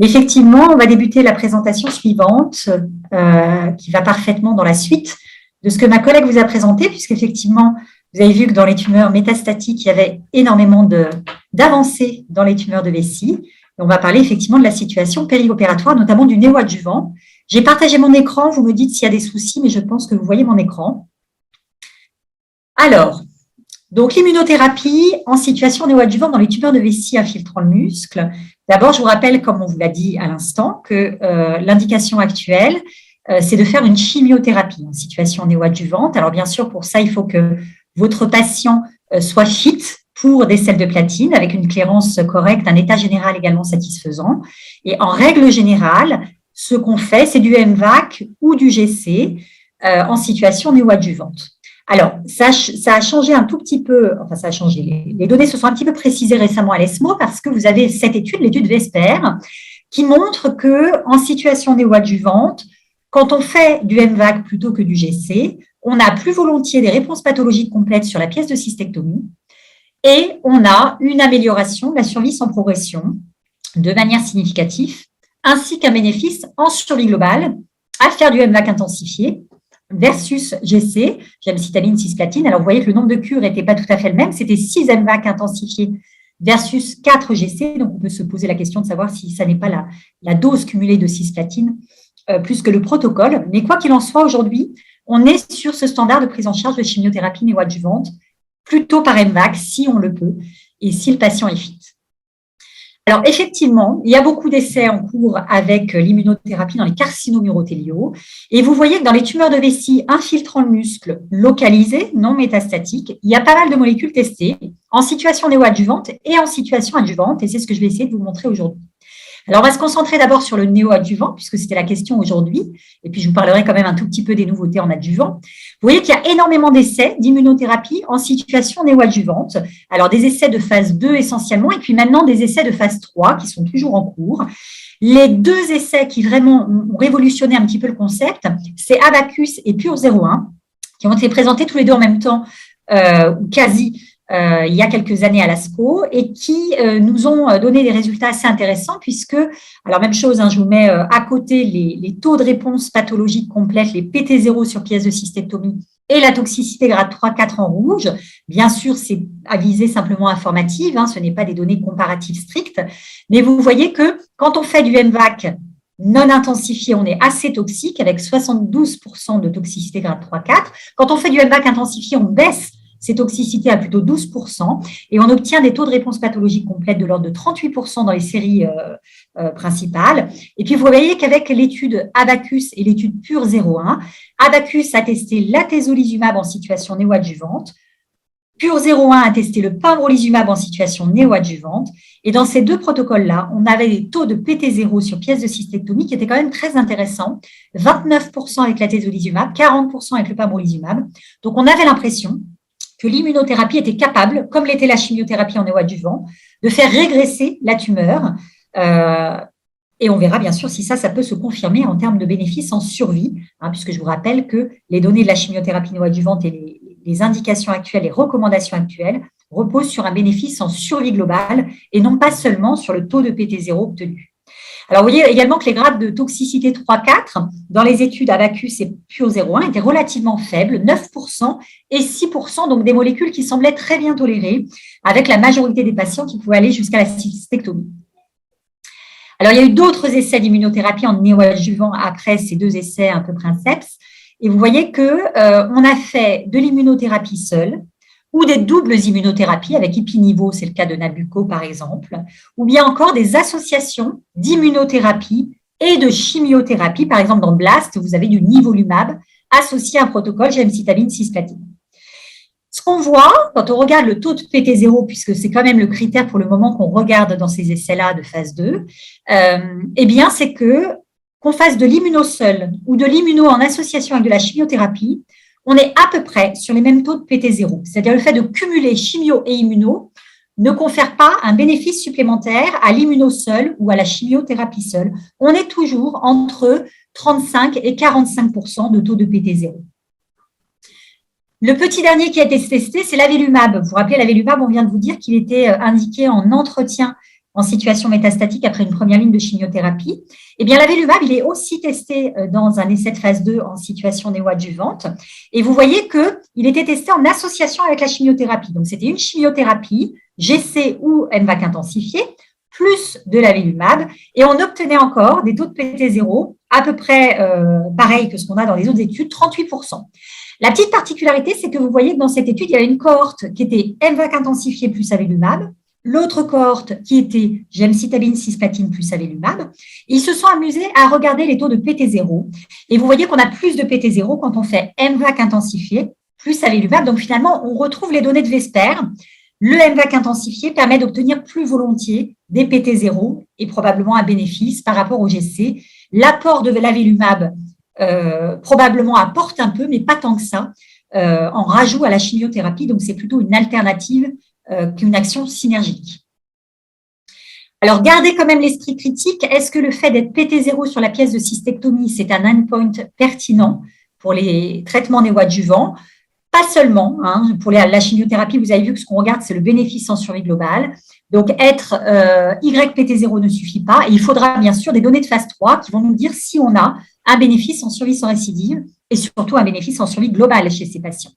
Effectivement, on va débuter la présentation suivante, qui va parfaitement dans la suite de ce que ma collègue vous a présenté, puisqu'effectivement, vous avez vu que dans les tumeurs métastatiques, il y avait énormément d'avancées dans les tumeurs de vessie. Et on va parler effectivement de la situation périopératoire, notamment du néoadjuvant. J'ai partagé mon écran, vous me dites s'il y a des soucis, mais je pense que vous voyez mon écran. Alors, donc l'immunothérapie en situation néoadjuvante dans les tumeurs de vessie infiltrant le muscle. D'abord, je vous rappelle, comme on vous l'a dit à l'instant, que l'indication actuelle, c'est de faire une chimiothérapie en situation néoadjuvante. Alors bien sûr, pour ça, il faut que votre patient soit fit pour des sels de platine avec une clairance correcte, un état général également satisfaisant. Et en règle générale, ce qu'on fait, c'est du MVAC ou du GC en situation néoadjuvante. Alors, ça a changé un tout petit peu, enfin ça a changé, les données se sont un petit peu précisées récemment à l'ESMO parce que vous avez cette étude, l'étude VESPER, qui montre qu'en situation néoadjuvante, quand on fait du MVAC plutôt que du GC, on a plus volontiers des réponses pathologiques complètes sur la pièce de cystectomie et on a une amélioration de la survie sans progression de manière significative, ainsi qu'un bénéfice en survie globale à faire du MVAC intensifié versus GC, gemcitabine, cisplatine. Alors, vous voyez que le nombre de cures n'était pas tout à fait le même. C'était 6 MVAC intensifiés versus 4 GC. Donc, on peut se poser la question de savoir si ça n'est pas la dose cumulée de cisplatine plus que le protocole. Mais quoi qu'il en soit, aujourd'hui, on est sur ce standard de prise en charge de chimiothérapie néoadjuvante, plutôt par MVAC, si on le peut, et si le patient est fit. Alors, effectivement, il y a beaucoup d'essais en cours avec l'immunothérapie dans les carcinomes urothéliaux. Et vous voyez que dans les tumeurs de vessie infiltrant le muscle localisées, non métastatiques, il y a pas mal de molécules testées en situation néoadjuvante et en situation adjuvante. Et c'est ce que je vais essayer de vous montrer aujourd'hui. Alors, on va se concentrer d'abord sur le néoadjuvant, puisque c'était la question aujourd'hui. Et puis, je vous parlerai quand même un tout petit peu des nouveautés en adjuvant. Vous voyez qu'il y a énormément d'essais d'immunothérapie en situation néoadjuvante. Alors, des essais de phase 2 essentiellement, et puis maintenant des essais de phase 3 qui sont toujours en cours. Les deux essais qui vraiment ont révolutionné un petit peu le concept, c'est Abacus et Pure 01, qui ont été présentés tous les deux en même temps, quasi, il y a quelques années à l'ASCO et qui nous ont donné des résultats assez intéressants puisque, alors même chose, je vous mets à côté les taux de réponse pathologique complète, les PT0 sur pièce de cystectomie et la toxicité grade 3-4 en rouge. Bien sûr, c'est à visée simplement informative, ce n'est pas des données comparatives strictes, mais vous voyez que quand on fait du MVAC non intensifié, on est assez toxique avec 72% de toxicité grade 3-4. Quand on fait du MVAC intensifié, on baisse ces toxicités à plutôt 12%, et on obtient des taux de réponse pathologique complète de l'ordre de 38% dans les séries principales. Et puis, vous voyez qu'avec l'étude Abacus et l'étude Pure 01, Abacus a testé l'atezolizumab en situation néoadjuvante, Pure 01 a testé le pembrolizumab en situation néoadjuvante, et dans ces deux protocoles-là, on avait des taux de PT0 sur pièce de cystectomie qui étaient quand même très intéressants, 29% avec l'atezolizumab, 40% avec le pembrolizumab. Donc, on avait l'impression que l'immunothérapie était capable, comme l'était la chimiothérapie en néoadjuvant, de faire régresser la tumeur. Et on verra bien sûr si ça peut se confirmer en termes de bénéfices en survie, puisque je vous rappelle que les données de la chimiothérapie néoadjuvante et les indications actuelles, les recommandations actuelles reposent sur un bénéfice en survie globale et non pas seulement sur le taux de PT0 obtenu. Alors, vous voyez également que les grades de toxicité 3-4 dans les études Abacus et Pure 01 étaient relativement faibles, 9% et 6%, donc des molécules qui semblaient très bien tolérées, avec la majorité des patients qui pouvaient aller jusqu'à la cystectomie. Alors, il y a eu d'autres essais d'immunothérapie en néoadjuvant après ces deux essais un peu princeps, et vous voyez qu'on a fait de l'immunothérapie seule, ou des doubles immunothérapies avec Ipi-Nivo, c'est le cas de Nabucco par exemple, ou bien encore des associations d'immunothérapie et de chimiothérapie. Par exemple, dans BLAST, vous avez du nivolumab associé à un protocole gemcitabine cisplatine. Ce qu'on voit, quand on regarde le taux de PT0, puisque c'est quand même le critère pour le moment qu'on regarde dans ces essais-là de phase 2, eh bien, c'est qu'on fasse de l'immuno seul ou de l'immuno en association avec de la chimiothérapie, on est à peu près sur les mêmes taux de PT0. C'est-à-dire le fait de cumuler chimio et immuno ne confère pas un bénéfice supplémentaire à l'immuno seul ou à la chimiothérapie seule. On est toujours entre 35 et 45% de taux de PT0. Le petit dernier qui a été testé, c'est l'avélumab. Vous vous rappelez, l'avélumab, on vient de vous dire qu'il était indiqué en entretien en situation métastatique après une première ligne de chimiothérapie. Eh bien, l'avelumab, il est aussi testé dans un essai de phase 2 en situation néoadjuvante. Et vous voyez qu'il était testé en association avec la chimiothérapie. Donc, c'était une chimiothérapie, GC ou MVAC intensifié, plus de l'avelumab. Et on obtenait encore des taux de PT0 à peu près pareil que ce qu'on a dans les autres études, 38%. La petite particularité, c'est que vous voyez que dans cette étude, il y avait une cohorte qui était MVAC intensifié plus avelumab, l'autre cohorte qui était gemcitabine cisplatine plus avelumab. Ils se sont amusés à regarder les taux de PT0. Et vous voyez qu'on a plus de PT0 quand on fait MVAC intensifié plus avelumab. Donc finalement, on retrouve les données de Vesper. Le MVAC intensifié permet d'obtenir plus volontiers des PT0 et probablement un bénéfice par rapport au GC. L'apport de l'avelumab probablement apporte un peu, mais pas tant que ça, en rajout à la chimiothérapie. Donc, c'est plutôt une alternative qu'une action synergique. Alors, gardez quand même l'esprit critique. Est-ce que le fait d'être PT0 sur la pièce de cystectomie, c'est un endpoint pertinent pour les traitements néoadjuvants? Pas seulement. Pour la chimiothérapie, vous avez vu que ce qu'on regarde, c'est le bénéfice en survie globale. Donc, être YPT0 ne suffit pas. Et il faudra bien sûr des données de phase 3 qui vont nous dire si on a un bénéfice en survie sans récidive et surtout un bénéfice en survie globale chez ces patients.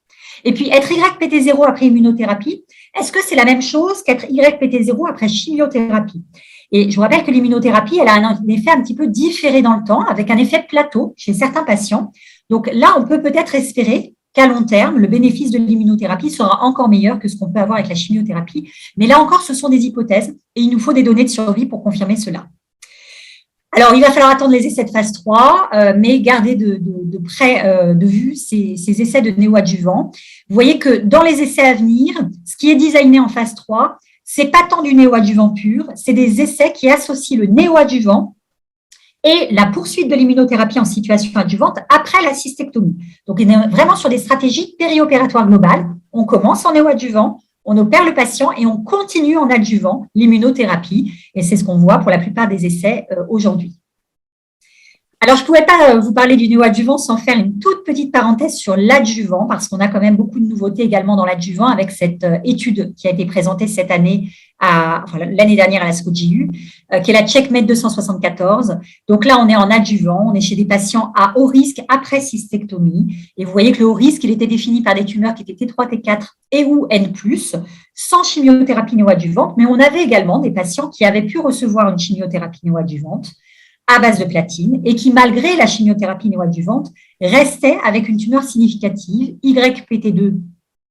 Et puis, être YPT0 après immunothérapie, est-ce que c'est la même chose qu'être YPT0 après chimiothérapie? Et je vous rappelle que l'immunothérapie, elle a un effet un petit peu différé dans le temps, avec un effet de plateau chez certains patients. Donc là, on peut peut-être espérer qu'à long terme, le bénéfice de l'immunothérapie sera encore meilleur que ce qu'on peut avoir avec la chimiothérapie. Mais là encore, ce sont des hypothèses et il nous faut des données de survie pour confirmer cela. Alors, il va falloir attendre les essais de phase 3, mais garder de près de vue ces essais de néoadjuvants. Vous voyez que dans les essais à venir, ce qui est designé en phase 3, c'est pas tant du néoadjuvant pur, c'est des essais qui associent le néoadjuvant et la poursuite de l'immunothérapie en situation adjuvante après la cystectomie. Donc, on est vraiment sur des stratégies périopératoires globales. On commence en néoadjuvant, on opère le patient et on continue en adjuvant l'immunothérapie. Et c'est ce qu'on voit pour la plupart des essais aujourd'hui. Alors, je ne pouvais pas vous parler du néoadjuvant sans faire une toute petite parenthèse sur l'adjuvant, parce qu'on a quand même beaucoup de nouveautés également dans l'adjuvant avec cette étude qui a été présentée cette année, l'année dernière à la SCOGIU, qui est la CheckMate 274. Donc là, on est en adjuvant, on est chez des patients à haut risque après cystectomie. Et vous voyez que le haut risque, il était défini par des tumeurs qui étaient T3, T4 et ou N+, sans chimiothérapie néoadjuvante, mais on avait également des patients qui avaient pu recevoir une chimiothérapie néoadjuvante à base de platine et qui, malgré la chimiothérapie néoadjuvante, restait avec une tumeur significative, YPT2,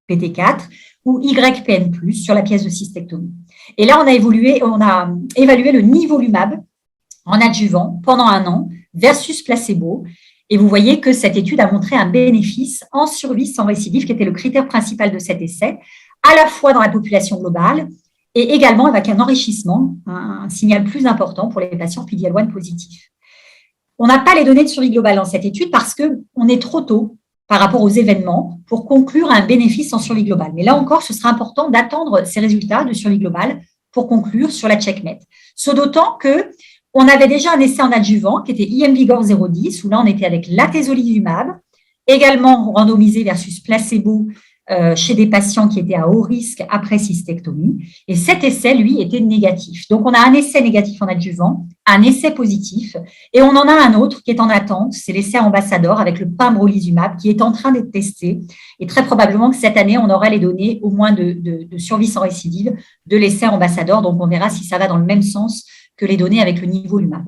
PT4 ou YPN+, sur la pièce de cystectomie. Et là, on a évalué le nivolumab en adjuvant pendant 1 an versus placebo. Et vous voyez que cette étude a montré un bénéfice en survie sans récidive, qui était le critère principal de cet essai, à la fois dans la population globale et également avec un enrichissement, un signal plus important pour les patients PD-L1 positifs. On n'a pas les données de survie globale dans cette étude parce qu'on est trop tôt par rapport aux événements pour conclure un bénéfice en survie globale. Mais là encore, ce sera important d'attendre ces résultats de survie globale pour conclure sur la CheckMate. Ce d'autant qu'on avait déjà un essai en adjuvant qui était IMvigor 010, où là, on était avec l'atezolizumab, également randomisé versus placebo, chez des patients qui étaient à haut risque après cystectomie. Et cet essai, lui, était négatif. Donc, on a un essai négatif en adjuvant, un essai positif, et on en a un autre qui est en attente, c'est l'essai ambassadeur avec le pembrolizumab qui est en train d'être testé. Et très probablement que cette année, on aura les données au moins de survie sans récidive de l'essai ambassadeur. Donc, on verra si ça va dans le même sens que les données avec le nivolumab.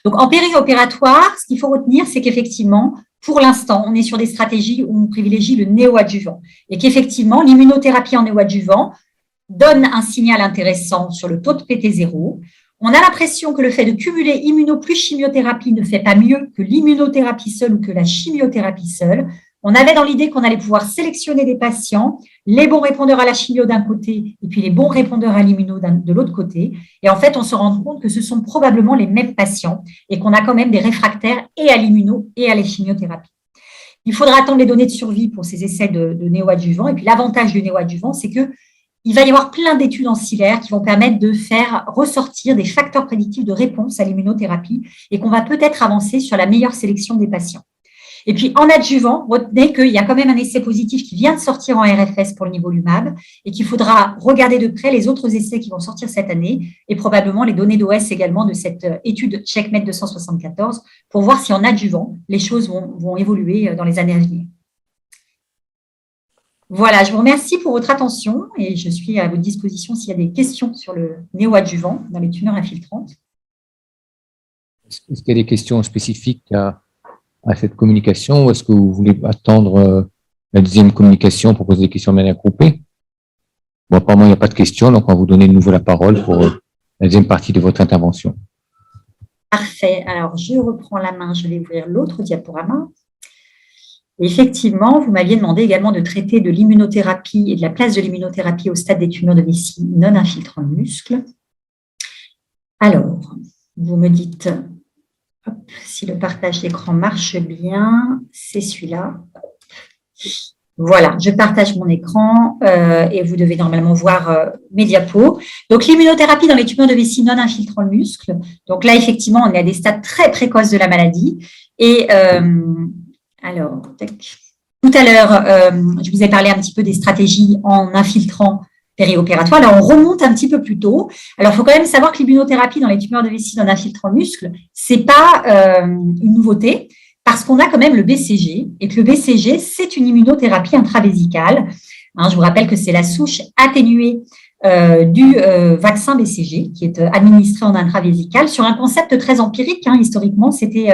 Donc, en périopératoire, ce qu'il faut retenir, c'est qu'effectivement, pour l'instant, on est sur des stratégies où on privilégie le néoadjuvant et qu'effectivement, l'immunothérapie en néoadjuvant donne un signal intéressant sur le taux de PT0. On a l'impression que le fait de cumuler immuno plus chimiothérapie ne fait pas mieux que l'immunothérapie seule ou que la chimiothérapie seule. On avait dans l'idée qu'on allait pouvoir sélectionner des patients, les bons répondeurs à la chimio d'un côté et puis les bons répondeurs à l'immuno de l'autre côté. Et en fait, on se rend compte que ce sont probablement les mêmes patients et qu'on a quand même des réfractaires et à l'immuno et à la chimiothérapies. Il faudra attendre les données de survie pour ces essais de néoadjuvant. Et puis l'avantage du néoadjuvant, c'est qu'il va y avoir plein d'études ancillaires qui vont permettre de faire ressortir des facteurs prédictifs de réponse à l'immunothérapie et qu'on va peut-être avancer sur la meilleure sélection des patients. Et puis, en adjuvant, retenez qu'il y a quand même un essai positif qui vient de sortir en RFS pour le nivolumab et qu'il faudra regarder de près les autres essais qui vont sortir cette année et probablement les données d'OS également de cette étude CheckMate 274 pour voir si en adjuvant, les choses vont évoluer dans les années à venir. Voilà, je vous remercie pour votre attention et je suis à votre disposition s'il y a des questions sur le néoadjuvant dans les tumeurs infiltrantes. Est-ce qu'il y a des questions spécifiques à cette communication ou est-ce que vous voulez attendre la deuxième communication pour poser des questions de manière groupée? Bon, apparemment, il n'y a pas de questions, donc on va vous donner de nouveau la parole pour la deuxième partie de votre intervention. Parfait. Alors, je reprends la main, je vais ouvrir l'autre diaporama. Effectivement, vous m'aviez demandé également de traiter de l'immunothérapie et de la place de l'immunothérapie au stade des tumeurs de vessie non infiltrant le muscle. Alors, vous me dites si le partage d'écran marche bien, c'est celui-là. Voilà, je partage mon écran et vous devez normalement voir mes diapos. Donc, l'immunothérapie dans les tumeurs de vessie non infiltrant le muscle. Donc là, effectivement, on est à des stades très précoces de la maladie. Et alors, tout à l'heure, je vous ai parlé un petit peu des stratégies en infiltrant périopératoire. Là, on remonte un petit peu plus tôt. Alors, il faut quand même savoir que l'immunothérapie dans les tumeurs de vessie non infiltrant le muscle, ce n'est pas une nouveauté parce qu'on a quand même le BCG et que le BCG, c'est une immunothérapie intravésicale. Je vous rappelle que c'est la souche atténuée du vaccin BCG qui est administré en intravésical sur un concept très empirique. Historiquement, c'était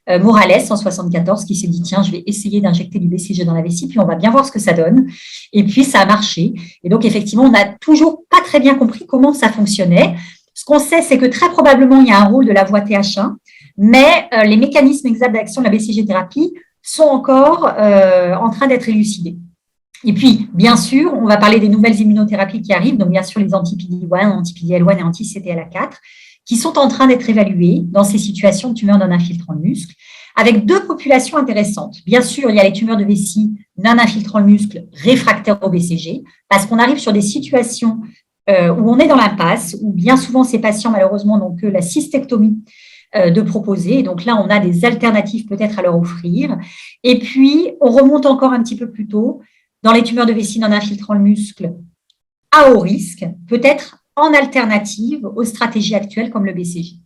Morales en 1974 qui s'est dit tiens, je vais essayer d'injecter du BCG dans la vessie, puis on va bien voir ce que ça donne. Et puis ça a marché. Et donc effectivement, on n'a toujours pas très bien compris comment ça fonctionnait. Ce qu'on sait, c'est que très probablement il y a un rôle de la voie TH1, mais les mécanismes exacts d'action de la BCG thérapie sont encore en train d'être élucidés. Et puis, bien sûr, on va parler des nouvelles immunothérapies qui arrivent, donc bien sûr les anti-PD-1, anti-PD-L1 et anti-CTLA4, qui sont en train d'être évaluées dans ces situations de tumeurs non infiltrant le muscle, avec deux populations intéressantes. Bien sûr, il y a les tumeurs de vessie non infiltrant le muscle réfractaires au BCG, parce qu'on arrive sur des situations où on est dans l'impasse, où bien souvent ces patients, malheureusement, n'ont que la cystectomie de proposer. Et donc là, on a des alternatives peut-être à leur offrir. Et puis, on remonte encore un petit peu plus tôt dans les tumeurs de vessie non infiltrant le muscle à haut risque, peut-être en alternative aux stratégies actuelles comme le BCG.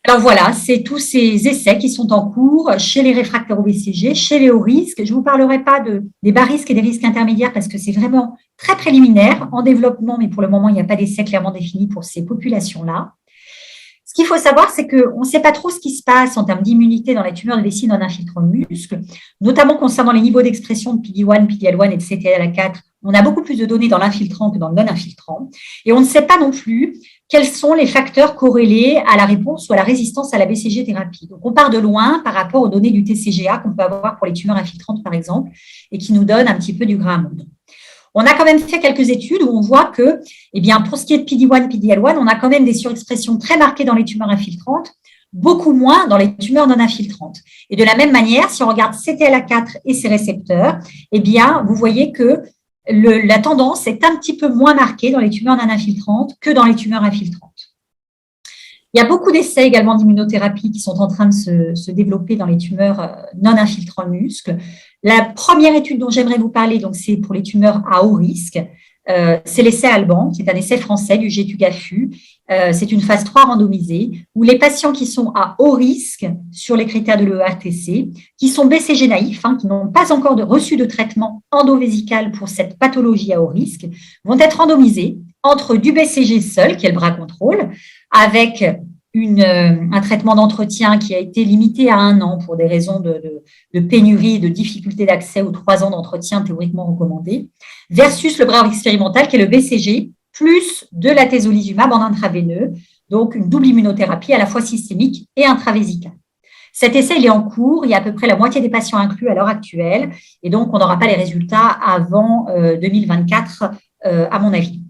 Alors voilà, c'est tous ces essais qui sont en cours chez les réfractaires au BCG, chez les hauts risques. Je ne vous parlerai pas des bas risques et des risques intermédiaires parce que c'est vraiment très préliminaire en développement, mais pour le moment, il n'y a pas d'essai clairement défini pour ces populations-là. Ce qu'il faut savoir, c'est qu'on ne sait pas trop ce qui se passe en termes d'immunité dans les tumeurs de vessie non infiltrant le muscle, notamment concernant les niveaux d'expression de PD-1, PD-L1 et de CTLA4. On a beaucoup plus de données dans l'infiltrant que dans le non-infiltrant. Et on ne sait pas non plus quels sont les facteurs corrélés à la réponse ou à la résistance à la BCG-thérapie. Donc, on part de loin par rapport aux données du TCGA qu'on peut avoir pour les tumeurs infiltrantes, par exemple, et qui nous donnent un petit peu du grain à moudre. On a quand même fait quelques études où on voit que, pour ce qui est de PD-1, PD-L1, on a quand même des surexpressions très marquées dans les tumeurs infiltrantes, beaucoup moins dans les tumeurs non infiltrantes. Et de la même manière, si on regarde CTLA4 et ses récepteurs, vous voyez que la tendance est un petit peu moins marquée dans les tumeurs non infiltrantes que dans les tumeurs infiltrantes. Il y a beaucoup d'essais également d'immunothérapie qui sont en train de se développer dans les tumeurs non infiltrant le muscle. La première étude dont j'aimerais vous parler, c'est pour les tumeurs à haut risque. C'est l'essai Alban, qui est un essai français du GETUGAFU. C'est une phase 3 randomisée où les patients qui sont à haut risque sur les critères de l'ERTC, qui sont BCG naïfs, qui n'ont pas encore reçu de traitement endovésical pour cette pathologie à haut risque, vont être randomisés entre du BCG seul, qui est le bras contrôle, avec un traitement d'entretien qui a été limité à 1 an pour des raisons de pénurie, de difficulté d'accès aux 3 ans d'entretien théoriquement recommandés, versus le bras expérimental qui est le BCG, plus de l'atezolizumab en intraveineux, donc une double immunothérapie à la fois systémique et intravésicale. Cet essai, il est en cours, il y a à peu près la moitié des patients inclus à l'heure actuelle, et donc on n'aura pas les résultats avant 2024, à mon avis.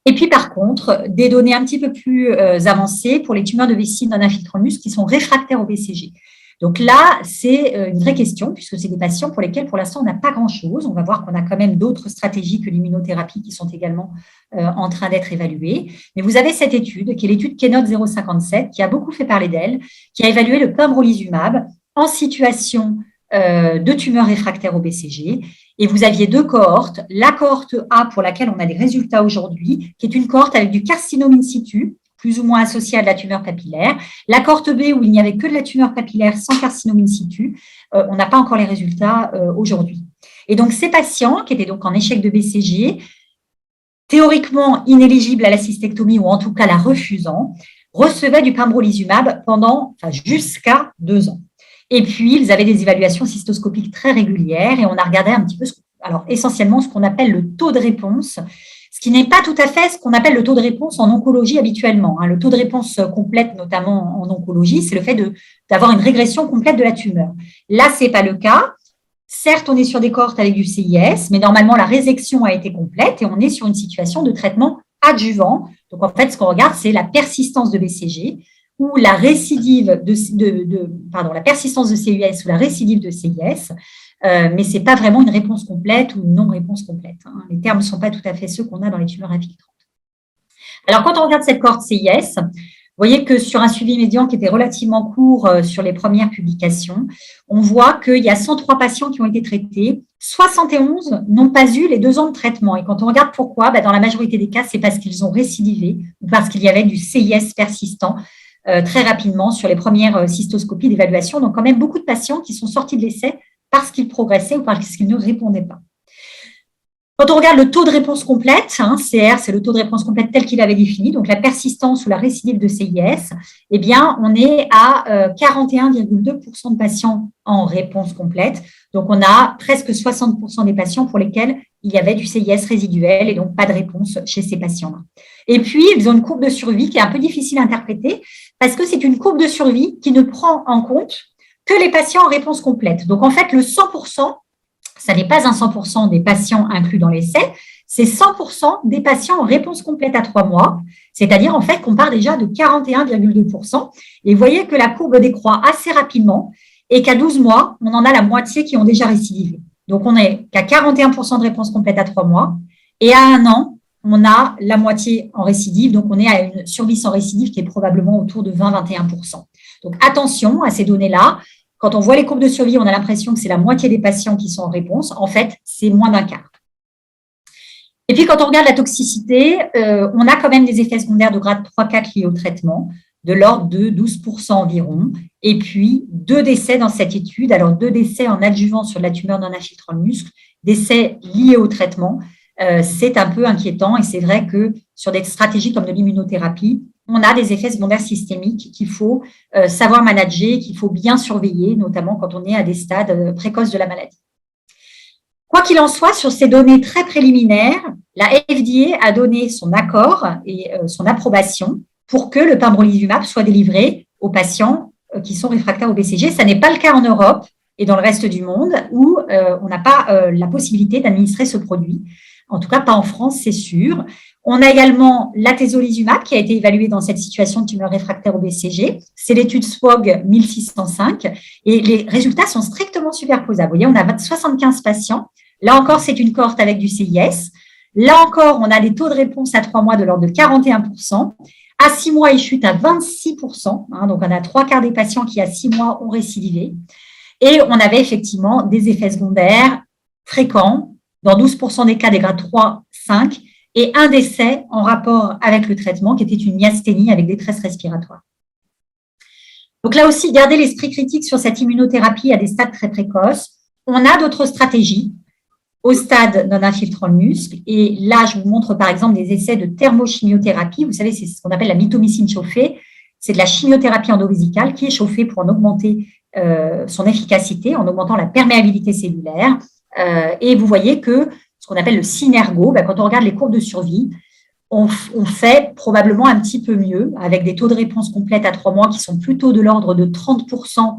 Et puis, par contre, des données un petit peu plus avancées pour les tumeurs de vessie non infiltrant le muscle qui sont réfractaires au BCG. Donc là, c'est une vraie question, puisque c'est des patients pour lesquels, pour l'instant, on n'a pas grand-chose. On va voir qu'on a quand même d'autres stratégies que l'immunothérapie qui sont également en train d'être évaluées. Mais vous avez cette étude, qui est l'étude Keynote 057, qui a beaucoup fait parler d'elle, qui a évalué le pembrolizumab en situation de tumeur réfractaire au BCG. Et vous aviez deux cohortes. La cohorte A, pour laquelle on a des résultats aujourd'hui, qui est une cohorte avec du carcinome in situ, plus ou moins associé à de la tumeur papillaire. La cohorte B, où il n'y avait que de la tumeur papillaire sans carcinome in situ, on n'a pas encore les résultats aujourd'hui. Et donc, ces patients, qui étaient donc en échec de BCG, théoriquement inéligibles à la cystectomie, ou en tout cas la refusant, recevaient du pembrolizumab jusqu'à 2 ans. Et puis, ils avaient des évaluations cystoscopiques très régulières et on a regardé un petit peu, essentiellement ce qu'on appelle le taux de réponse, ce qui n'est pas tout à fait ce qu'on appelle le taux de réponse en oncologie habituellement. Le taux de réponse complète, notamment en oncologie, c'est le fait d'avoir une régression complète de la tumeur. Là, ce n'est pas le cas. Certes, on est sur des cohortes avec du CIS, mais normalement, la résection a été complète et on est sur une situation de traitement adjuvant. Donc, en fait, ce qu'on regarde, c'est la persistance de BCG ou la récidive la persistance de CUS ou la récidive de CIS, mais ce n'est pas vraiment une réponse complète ou une non-réponse complète. Les termes ne sont pas tout à fait ceux qu'on a dans les tumeurs infiltrantes. Alors, quand on regarde cette cohorte CIS, vous voyez que sur un suivi médian qui était relativement court sur les premières publications, on voit qu'il y a 103 patients qui ont été traités, 71 n'ont pas eu les 2 ans de traitement. Et quand on regarde pourquoi, dans la majorité des cas, c'est parce qu'ils ont récidivé ou parce qu'il y avait du CIS persistant très rapidement sur les premières cystoscopies d'évaluation. Donc, quand même, beaucoup de patients qui sont sortis de l'essai parce qu'ils progressaient ou parce qu'ils ne répondaient pas. Quand on regarde le taux de réponse complète, CR, c'est le taux de réponse complète tel qu'il avait défini, donc la persistance ou la récidive de CIS, eh bien, on est à 41,2% de patients en réponse complète. Donc, on a presque 60% des patients pour lesquels il y avait du CIS résiduel et donc pas de réponse chez ces patients-là. Et puis, ils ont une courbe de survie qui est un peu difficile à interpréter parce que c'est une courbe de survie qui ne prend en compte que les patients en réponse complète. Donc, en fait, le 100%, ça n'est pas un 100% des patients inclus dans l'essai, c'est 100% des patients en réponse complète à 3 mois, c'est-à-dire en fait qu'on part déjà de 41,2%. Et vous voyez que la courbe décroît assez rapidement et qu'à 12 mois, on en a la moitié qui ont déjà récidivé. Donc, on n'est qu'à 41% de réponse complète à 3 mois et à 1 an, on a la moitié en récidive. Donc, on est à une survie sans récidive qui est probablement autour de 20-21%. Donc, attention à ces données-là. Quand on voit les courbes de survie, on a l'impression que c'est la moitié des patients qui sont en réponse. En fait, c'est moins d'un quart. Et puis, quand on regarde la toxicité, on a quand même des effets secondaires de grade 3-4 liés au traitement, de l'ordre de 12% environ. Et puis, 2 décès dans cette étude. Alors, 2 décès en adjuvant sur la tumeur non infiltrant le muscle, décès liés au traitement. C'est un peu inquiétant et c'est vrai que sur des stratégies comme de l'immunothérapie, on a des effets secondaires systémiques qu'il faut savoir manager, qu'il faut bien surveiller, notamment quand on est à des stades précoces de la maladie. Quoi qu'il en soit, sur ces données très préliminaires, la FDA a donné son accord et son approbation pour que le pembrolizumab soit délivré aux patients qui sont réfractaires au BCG. Ça n'est pas le cas en Europe et dans le reste du monde où on n'a pas la possibilité d'administrer ce produit. En tout cas, pas en France, c'est sûr. On a également l'atezolizumab qui a été évalué dans cette situation de tumeur réfractaire au BCG. C'est l'étude SWOG 1605 et les résultats sont strictement superposables. Vous voyez, on a 75 patients. Là encore, c'est une cohorte avec du CIS. Là encore, on a des taux de réponse à 3 mois de l'ordre de 41%. À 6 mois, ils chutent à 26%. Donc, on a 3/4 des patients qui, à 6 mois, ont récidivé. Et on avait effectivement des effets secondaires fréquents, dans 12% des cas des grades 3, 5, et un décès en rapport avec le traitement, qui était une myasthénie avec détresse respiratoire. Donc là aussi, gardez l'esprit critique sur cette immunothérapie à des stades très précoces. On a d'autres stratégies au stade non infiltrant le muscle. Et là, je vous montre par exemple des essais de thermochimiothérapie. Vous savez, c'est ce qu'on appelle la mitomycine chauffée. C'est de la chimiothérapie endovésicale qui est chauffée pour en augmenter son efficacité, en augmentant la perméabilité cellulaire. Et vous voyez que ce qu'on appelle le synergo, quand on regarde les courbes de survie, on fait probablement un petit peu mieux avec des taux de réponse complète à 3 mois qui sont plutôt de l'ordre de 30%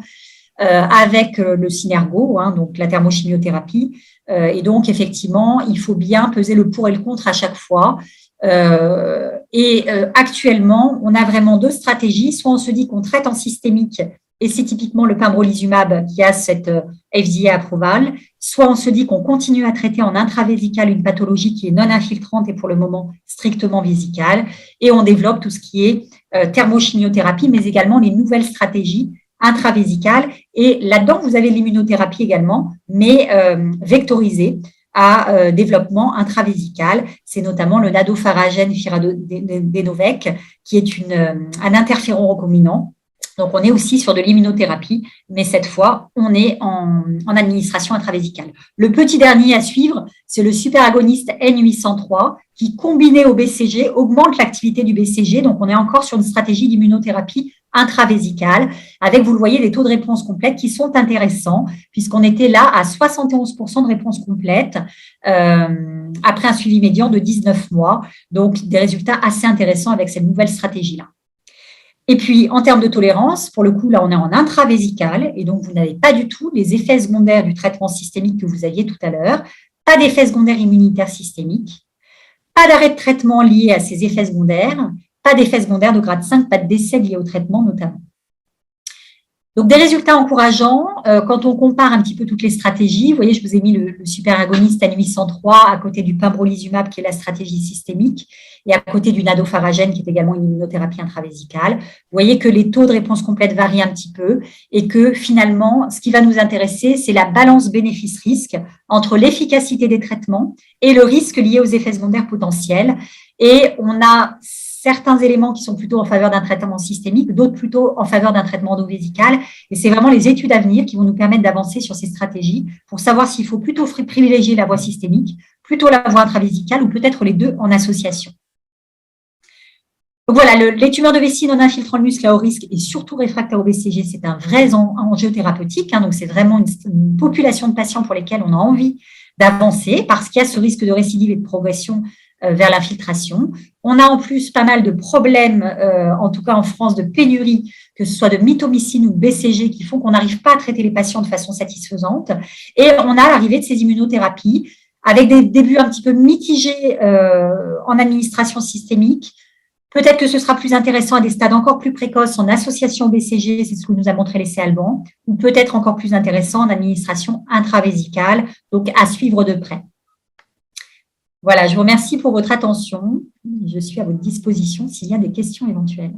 avec le synergo, donc la thermochimiothérapie. Et donc, effectivement, il faut bien peser le pour et le contre à chaque fois. Actuellement, on a vraiment 2 stratégies. Soit on se dit qu'on traite en systémique et c'est typiquement le pembrolizumab qui a cette FDA approval, soit on se dit qu'on continue à traiter en intravésicale une pathologie qui est non infiltrante et pour le moment strictement vésicale, et on développe tout ce qui est thermochimiothérapie, mais également les nouvelles stratégies intravésicales. Et là-dedans, vous avez l'immunothérapie également, mais vectorisée à développement intravésical. C'est notamment le nadofaragène firadenovec, qui est un interféron recombinant. Donc, on est aussi sur de l'immunothérapie, mais cette fois, on est en administration intravésicale. Le petit dernier à suivre, c'est le superagoniste N803 qui, combiné au BCG, augmente l'activité du BCG. Donc, on est encore sur une stratégie d'immunothérapie intravésicale avec, vous le voyez, des taux de réponse complète qui sont intéressants puisqu'on était là à 71% de réponse complète après un suivi médian de 19 mois. Donc, des résultats assez intéressants avec cette nouvelle stratégie-là. Et puis, en termes de tolérance, pour le coup, là, on est en intravésical et donc vous n'avez pas du tout les effets secondaires du traitement systémique que vous aviez tout à l'heure, pas d'effets secondaires immunitaires systémiques, pas d'arrêt de traitement lié à ces effets secondaires, pas d'effets secondaires de grade 5, pas de décès liés au traitement notamment. Donc, des résultats encourageants quand on compare un petit peu toutes les stratégies. Vous voyez, je vous ai mis le superagoniste N803 à côté du pembrolizumab qui est la stratégie systémique et à côté du nadofaragène qui est également une immunothérapie intravésicale. Vous voyez que les taux de réponse complète varient un petit peu et que finalement, ce qui va nous intéresser, c'est la balance bénéfice-risque entre l'efficacité des traitements et le risque lié aux effets secondaires potentiels. Et on a certains éléments qui sont plutôt en faveur d'un traitement systémique, d'autres plutôt en faveur d'un traitement endovésical. Et c'est vraiment les études à venir qui vont nous permettre d'avancer sur ces stratégies pour savoir s'il faut plutôt privilégier la voie systémique, plutôt la voie intravésicale ou peut-être les deux en association. Donc voilà, les tumeurs de vessie non infiltrant le muscle à haut risque et surtout réfractaires au BCG, c'est un vrai enjeu thérapeutique. Donc, c'est vraiment une population de patients pour lesquels on a envie d'avancer parce qu'il y a ce risque de récidive et de progression vers l'infiltration. On a en plus pas mal de problèmes, en tout cas en France, de pénurie, que ce soit de mitomycine ou de BCG, qui font qu'on n'arrive pas à traiter les patients de façon satisfaisante. Et on a l'arrivée de ces immunothérapies avec des débuts un petit peu mitigés en administration systémique. Peut-être que ce sera plus intéressant à des stades encore plus précoces en association au BCG, c'est ce que nous a montré l'essai Alban, ou peut-être encore plus intéressant en administration intravésicale, donc à suivre de près. Voilà, je vous remercie pour votre attention. Je suis à votre disposition s'il y a des questions éventuelles.